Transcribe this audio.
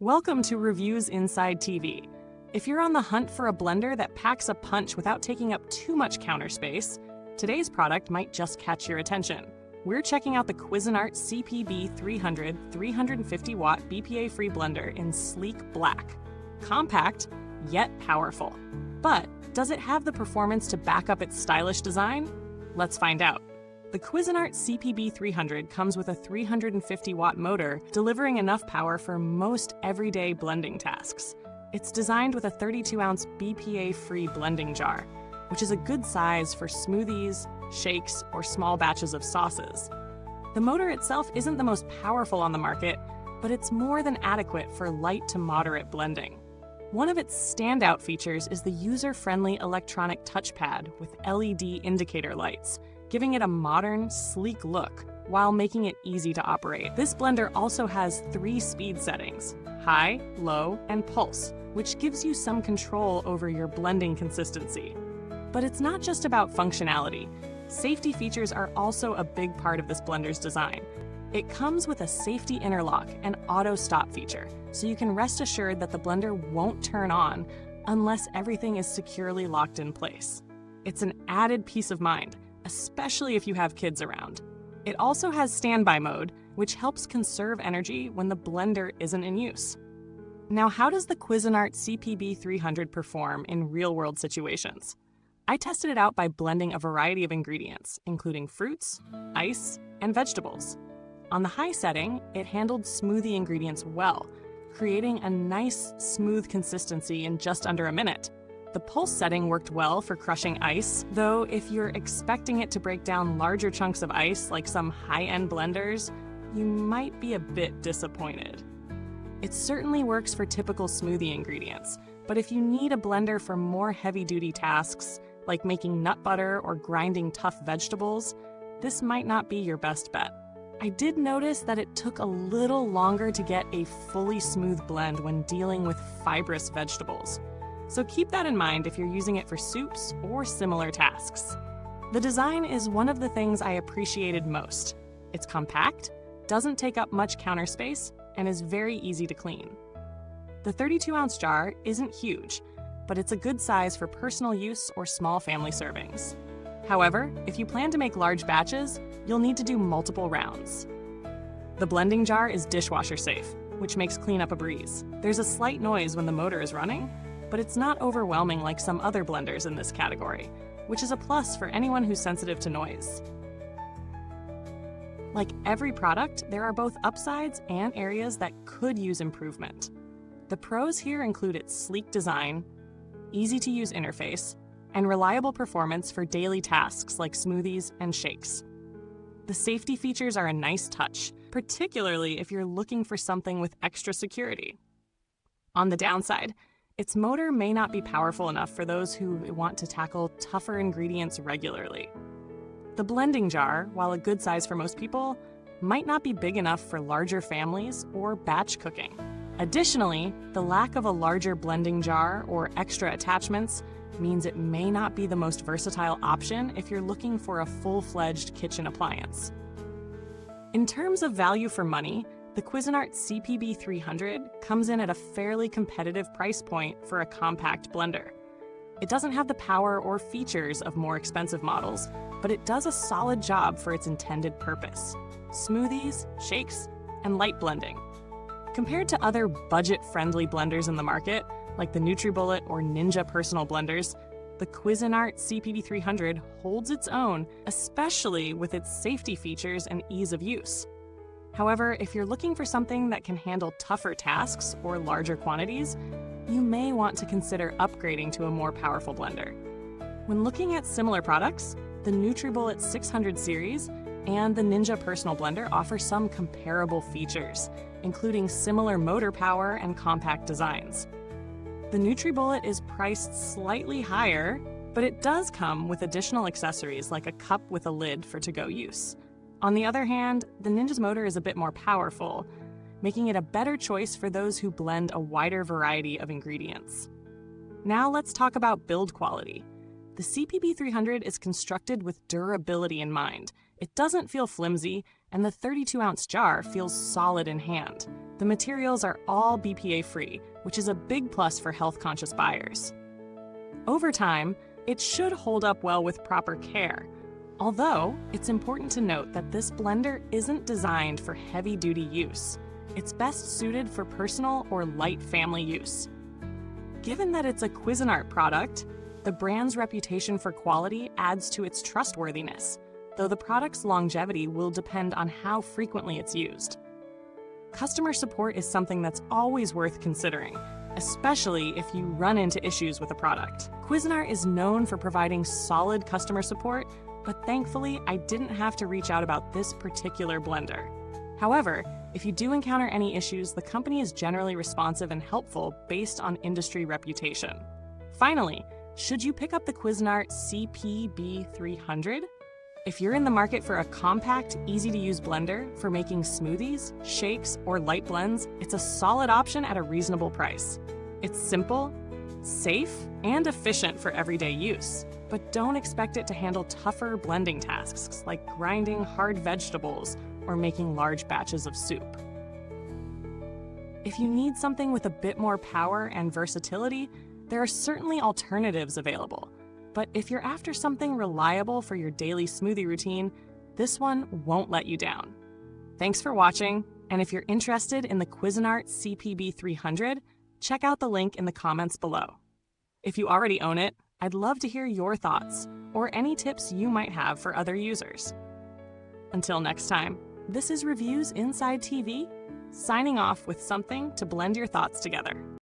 Welcome to Reviewsinsidetv. If you're on the hunt for a blender that packs a punch without taking up too much counter space, today's product might just catch your attention. We're checking out the Cuisinart CPB-300 350 Watt BPA-Free Blender in sleek black. Compact, yet powerful. But does it have the performance to back up its stylish design? Let's find out. The Cuisinart CPB-300 comes with a 350-watt motor, delivering enough power for most everyday blending tasks. It's designed with a 32-ounce BPA-free blending jar, which is a good size for smoothies, shakes, or small batches of sauces. The motor itself isn't the most powerful on the market, but it's more than adequate for light to moderate blending. One of its standout features is the user-friendly electronic touchpad with LED indicator lights, giving it a modern, sleek look while making it easy to operate. This blender also has 3 speed settings: high, low, and pulse, which gives you some control over your blending consistency. But it's not just about functionality. Safety features are also a big part of this blender's design. It comes with a safety interlock and auto stop feature, so you can rest assured that the blender won't turn on unless everything is securely locked in place. It's an added peace of mind, especially if you have kids around. It also has standby mode, which helps conserve energy when the blender isn't in use. Now, how does the Cuisinart CPB-300 perform in real-world situations? I tested it out by blending a variety of ingredients, including fruits, ice, and vegetables. On the high setting, it handled smoothie ingredients well, creating a nice, smooth consistency in just under a minute. The pulse setting worked well for crushing ice, though if you're expecting it to break down larger chunks of ice like some high-end blenders, you might be a bit disappointed. It certainly works for typical smoothie ingredients, but if you need a blender for more heavy-duty tasks, like making nut butter or grinding tough vegetables, this might not be your best bet. I did notice that it took a little longer to get a fully smooth blend when dealing with fibrous vegetables. So keep that in mind if you're using it for soups or similar tasks. The design is one of the things I appreciated most. It's compact, doesn't take up much counter space, and is very easy to clean. The 32-ounce jar isn't huge, but it's a good size for personal use or small family servings. However, if you plan to make large batches, you'll need to do multiple rounds. The blending jar is dishwasher safe, which makes cleanup a breeze. There's a slight noise when the motor is running, but it's not overwhelming like some other blenders in this category, which is a plus for anyone who's sensitive to noise. Like every product, there are both upsides and areas that could use improvement. The pros here include its sleek design, easy-to-use interface, and reliable performance for daily tasks like smoothies and shakes. The safety features are a nice touch, particularly if you're looking for something with extra security. On the downside, its motor may not be powerful enough for those who want to tackle tougher ingredients regularly. The blending jar, while a good size for most people, might not be big enough for larger families or batch cooking. Additionally, the lack of a larger blending jar or extra attachments means it may not be the most versatile option if you're looking for a full-fledged kitchen appliance. In terms of value for money, the Cuisinart CPB-300 comes in at a fairly competitive price point for a compact blender. It doesn't have the power or features of more expensive models, but it does a solid job for its intended purpose: smoothies, shakes, and light blending. Compared to other budget-friendly blenders in the market, like the NutriBullet or Ninja personal blenders, the Cuisinart CPB-300 holds its own, especially with its safety features and ease of use. However, if you're looking for something that can handle tougher tasks or larger quantities, you may want to consider upgrading to a more powerful blender. When looking at similar products, the NutriBullet 600 series and the Ninja Personal Blender offer some comparable features, including similar motor power and compact designs. The NutriBullet is priced slightly higher, but it does come with additional accessories like a cup with a lid for to-go use. On the other hand, the Ninja's motor is a bit more powerful, making it a better choice for those who blend a wider variety of ingredients. Now let's talk about build quality. The CPB-300 is constructed with durability in mind. It doesn't feel flimsy, and the 32-ounce jar feels solid in hand. The materials are all BPA-free, which is a big plus for health-conscious buyers. Over time, it should hold up well with proper care. Although, it's important to note that this blender isn't designed for heavy-duty use. It's best suited for personal or light family use. Given that it's a Cuisinart product, the brand's reputation for quality adds to its trustworthiness, though the product's longevity will depend on how frequently it's used. Customer support is something that's always worth considering, especially if you run into issues with a product. Cuisinart is known for providing solid customer support, but thankfully I didn't have to reach out about this particular blender. However, if you do encounter any issues, the company is generally responsive and helpful based on industry reputation. Finally, should you pick up the Cuisinart CPB-300? If you're in the market for a compact, easy-to-use blender for making smoothies, shakes, or light blends, it's a solid option at a reasonable price. It's simple, safe, and efficient for everyday use, but don't expect it to handle tougher blending tasks like grinding hard vegetables or making large batches of soup. If you need something with a bit more power and versatility, there are certainly alternatives available. But if you're after something reliable for your daily smoothie routine, this one won't let you down. Thanks for watching, and if you're interested in the Cuisinart CPB-300, check out the link in the comments below. If you already own it, I'd love to hear your thoughts or any tips you might have for other users. Until next time, this is Reviews Inside TV, signing off with something to blend your thoughts together.